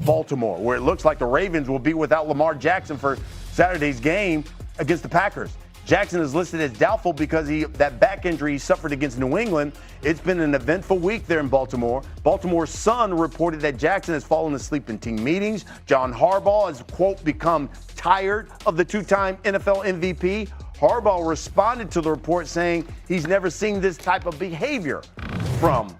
Baltimore, where it looks like the Ravens will be without Lamar Jackson for Saturday's game against the Packers. Jackson is listed as doubtful because that back injury he suffered against New England. It's been an eventful week there in Baltimore. Baltimore's Sun reported that Jackson has fallen asleep in team meetings. John Harbaugh has, quote, become tired of the two-time NFL MVP. Harbaugh responded to the report saying he's never seen this type of behavior from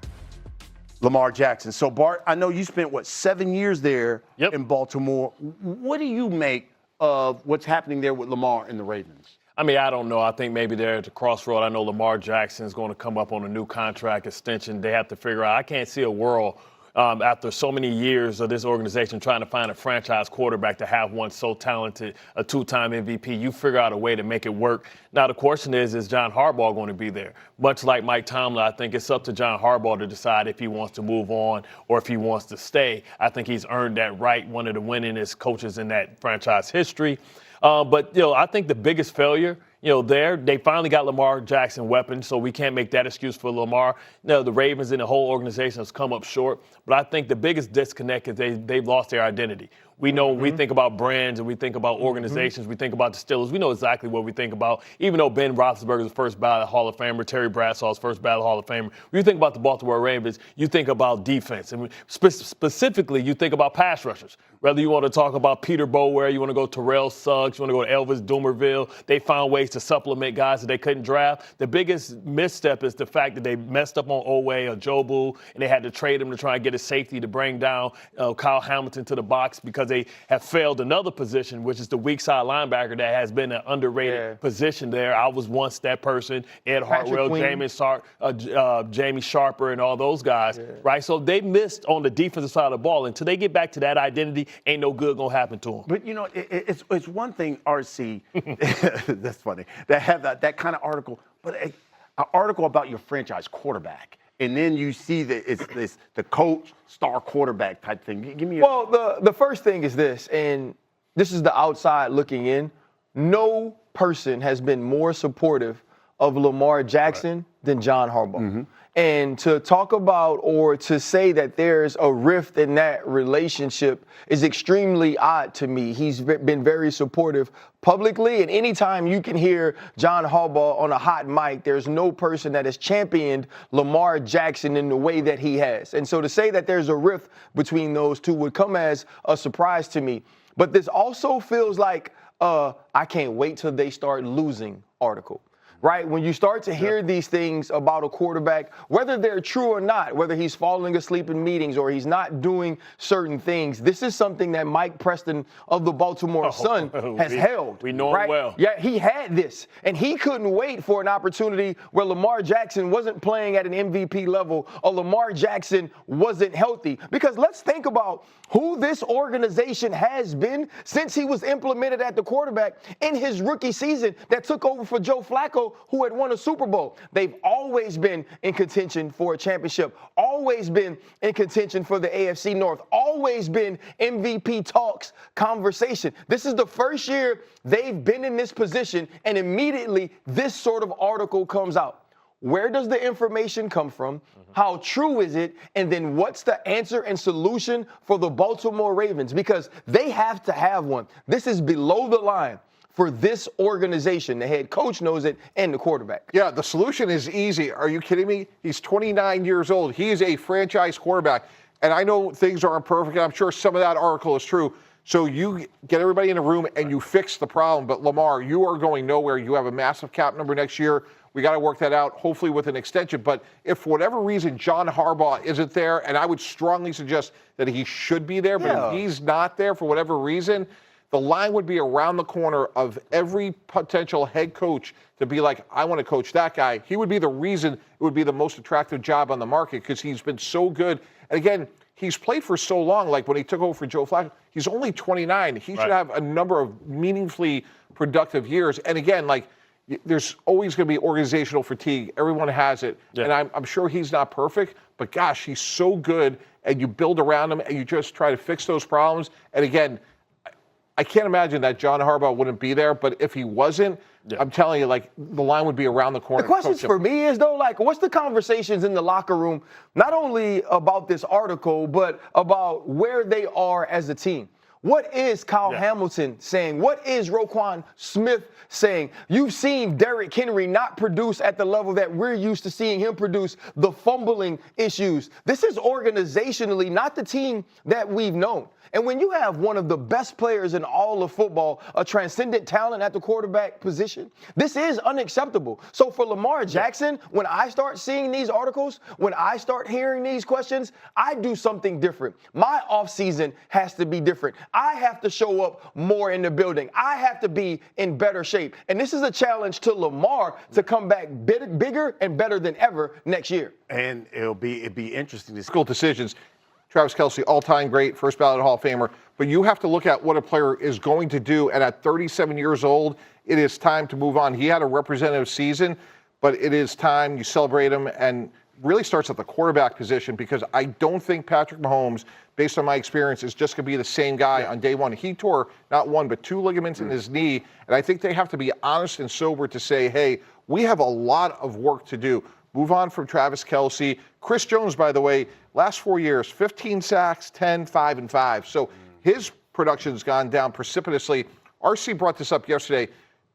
Lamar Jackson. So, Bart, I know you spent, 7 years there in Baltimore. What do you make of what's happening there with Lamar and the Ravens? I mean, I don't know. I think maybe they're at the crossroad. I know Lamar Jackson is going to come up on a new contract extension. They have to figure out. I can't see a world after so many years of this organization trying to find a franchise quarterback to have one so talented, a two-time MVP. You figure out a way to make it work. Now, the question is John Harbaugh going to be there? Much like Mike Tomlin, I think it's up to John Harbaugh to decide if he wants to move on or if he wants to stay. I think he's earned that right, one of the winningest coaches in that franchise history. But, I think the biggest failure, they finally got Lamar Jackson weapons, so we can't make that excuse for Lamar. The Ravens and the whole organization has come up short. But I think the biggest disconnect is they've lost their identity. We know when we think about brands and we think about organizations, we think about the Steelers, we know exactly what we think about. Even though Ben Roethlisberger's first ballot Hall of Famer, Terry Bradshaw's first ballot Hall of Famer, when you think about the Baltimore Ravens, you think about defense. And specifically, you think about pass rushers. Whether you want to talk about Peter Bower, you want to go Terrell Suggs, you want to go to Elvis Dumervil, they found ways to supplement guys that they couldn't draft. The biggest misstep is the fact that they messed up on Oweh or Jobu, and they had to trade him to try and get a safety to bring down Kyle Hamilton to the box because they have failed another position, which is the weak side linebacker that has been an underrated position there. I was once that person, Ed Hartwell, Jamie Sharper, and all those guys, right? So they missed on the defensive side of the ball. Until they get back to that identity, ain't no good going to happen to them. But, it's one thing, RC, that's funny, that have that kind of article, but an article about your franchise quarterback. And then you see that it's the coach, star quarterback type thing. Give me the first thing is this, and this is the outside looking in. No person has been more supportive of Lamar Jackson than John Harbaugh. And to talk about or to say that there's a rift in that relationship is extremely odd to me. He's been very supportive publicly, and anytime you can hear John Harbaugh on a hot mic, there's no person that has championed Lamar Jackson in the way that he has. And so to say that there's a rift between those two would come as a surprise to me. But this also feels like I can't wait till they start losing article. Right? When you start to hear these things about a quarterback, whether they're true or not, whether he's falling asleep in meetings or he's not doing certain things, this is something that Mike Preston of the Baltimore Sun has held. We know him well. Yeah, he had this, and he couldn't wait for an opportunity where Lamar Jackson wasn't playing at an MVP level or Lamar Jackson wasn't healthy. Because let's think about who this organization has been since he was implemented at the quarterback in his rookie season that took over for Joe Flacco, who had won a Super Bowl. They've always been in contention for a championship, always been in contention for the AFC North, always been MVP talks, conversation. This is the first year they've been in this position, and immediately this sort of article comes out. Where does the information come from? How true is it? And then what's the answer and solution for the Baltimore Ravens? Because they have to have one. This is below the line for this organization. The head coach knows it, and the quarterback. Yeah, the solution is easy. Are you kidding me? He's 29 years old. He is a franchise quarterback. And I know things aren't perfect, and I'm sure some of that article is true. So you get everybody in a room and you fix the problem. But Lamar, you are going nowhere. You have a massive cap number next year. We got to work that out, hopefully with an extension. But if for whatever reason John Harbaugh isn't there, and I would strongly suggest that he should be there, but if he's not there for whatever reason, the line would be around the corner of every potential head coach to be like, I want to coach that guy. He would be the reason it would be the most attractive job on the market because he's been so good. And again, he's played for so long. Like when he took over for Joe Flacco, he's only 29. He should have a number of meaningfully productive years. And again, like, there's always going to be organizational fatigue. Everyone has it. And I'm sure he's not perfect, but gosh, he's so good. And you build around him and you just try to fix those problems. And again, I can't imagine that John Harbaugh wouldn't be there, but if he wasn't, Yeah. I'm telling you, like, the line would be around the corner. The questions for me is, though, like, what's the conversations in the locker room, not only about this article, but about where they are as a team? What is Kyle Hamilton saying? What is Roquan Smith saying? You've seen Derrick Henry not produce at the level that we're used to seeing him produce, the fumbling issues. This is organizationally not the team that we've known. And when you have one of the best players in all of football, a transcendent talent at the quarterback position, this is unacceptable. So for Lamar Jackson, when I start seeing these articles, when I start hearing these questions, I do something different. My offseason has to be different. I have to show up more in the building. I have to be in better shape. And this is a challenge to Lamar to come back bigger and better than ever next year. And it'd be interesting to see. School decisions. Travis Kelce, all-time great, first ballot Hall of Famer. But you have to look at what a player is going to do. And at 37 years old, it is time to move on. He had a representative season, but it is time you celebrate him, and really starts at the quarterback position, because I don't think Patrick Mahomes, based on my experience, is just going to be the same guy on day one. He tore not one but two ligaments in his knee, and I think they have to be honest and sober to say, hey, we have a lot of work to do. Move on from Travis Kelce. Chris Jones, by the way, last 4 years, 15 sacks, 10, 5, and 5. So his production's gone down precipitously. RC brought this up yesterday.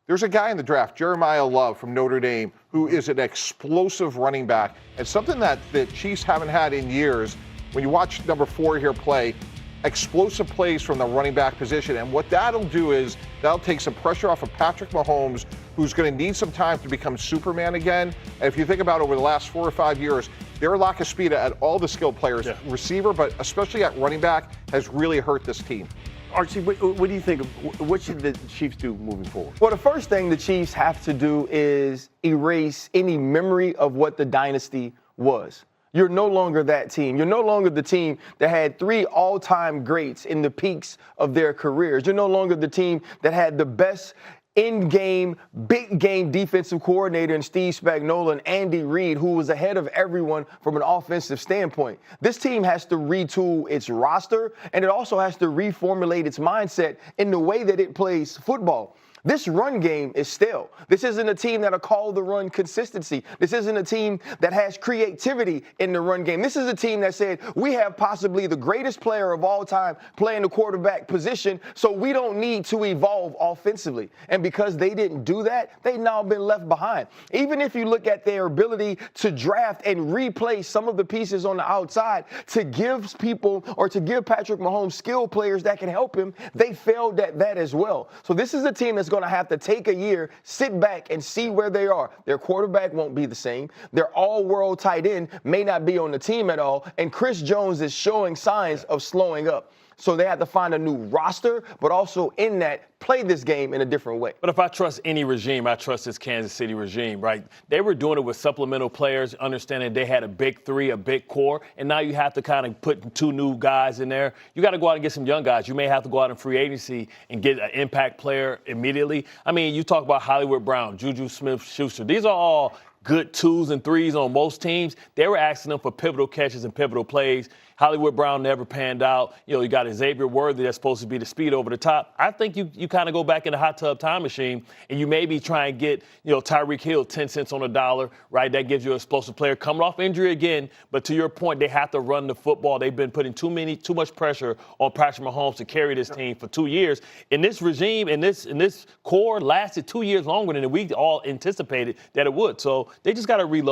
There's a guy in the draft, Jeremiah Love from Notre Dame, who is an explosive running back, and something that the Chiefs haven't had in years. When you watch number 4 here play, explosive plays from the running back position. And what that'll do is that'll take some pressure off of Patrick Mahomes, who's going to need some time to become Superman again. And if you think about over the last 4 or 5 years, their lack of speed at all the skilled players, receiver, but especially at running back, has really hurt this team. Archie, what do you think? What should the Chiefs do moving forward? Well, the first thing the Chiefs have to do is erase any memory of what the dynasty was. You're no longer that team. You're no longer the team that had 3 all-time greats in the peaks of their careers. You're no longer the team that had the best in-game, big-game defensive coordinator in Steve Spagnuolo and Andy Reid, who was ahead of everyone from an offensive standpoint. This team has to retool its roster, and it also has to reformulate its mindset in the way that it plays football. This run game is stale. This isn't a team that'll call the run consistency. This isn't a team that has creativity in the run game. This is a team that said, we have possibly the greatest player of all time playing the quarterback position, so we don't need to evolve offensively. And because they didn't do that, they've now been left behind. Even if you look at their ability to draft and replace some of the pieces on the outside to give people, or to give Patrick Mahomes skilled players that can help him, they failed at that as well. So this is a team that's going to have to take a year, sit back, and see where they are. Their quarterback won't be the same. Their all-world tight end may not be on the team at all, and Chris Jones is showing signs of slowing up. So they have to find a new roster, but also in that, play this game in a different way. But if I trust any regime, I trust this Kansas City regime, right? They were doing it with supplemental players, understanding they had a big 3, a big core, and now you have to kind of put 2 new guys in there. You got to go out and get some young guys. You may have to go out in free agency and get an impact player immediately. I mean, you talk about Hollywood Brown, Juju Smith-Schuster. These are all good 2s and 3s on most teams. They were asking them for pivotal catches and pivotal plays. Hollywood Brown never panned out. You know, you got Xavier Worthy that's supposed to be the speed over the top. I think you kind of go back in the hot tub time machine and you maybe try and get, Tyreek Hill 10 cents on a dollar, right? That gives you an explosive player coming off injury again. But to your point, they have to run the football. They've been putting too much pressure on Patrick Mahomes to carry this team for 2 years. And this regime and this core lasted 2 years longer than we all anticipated that it would. So they just got to reload.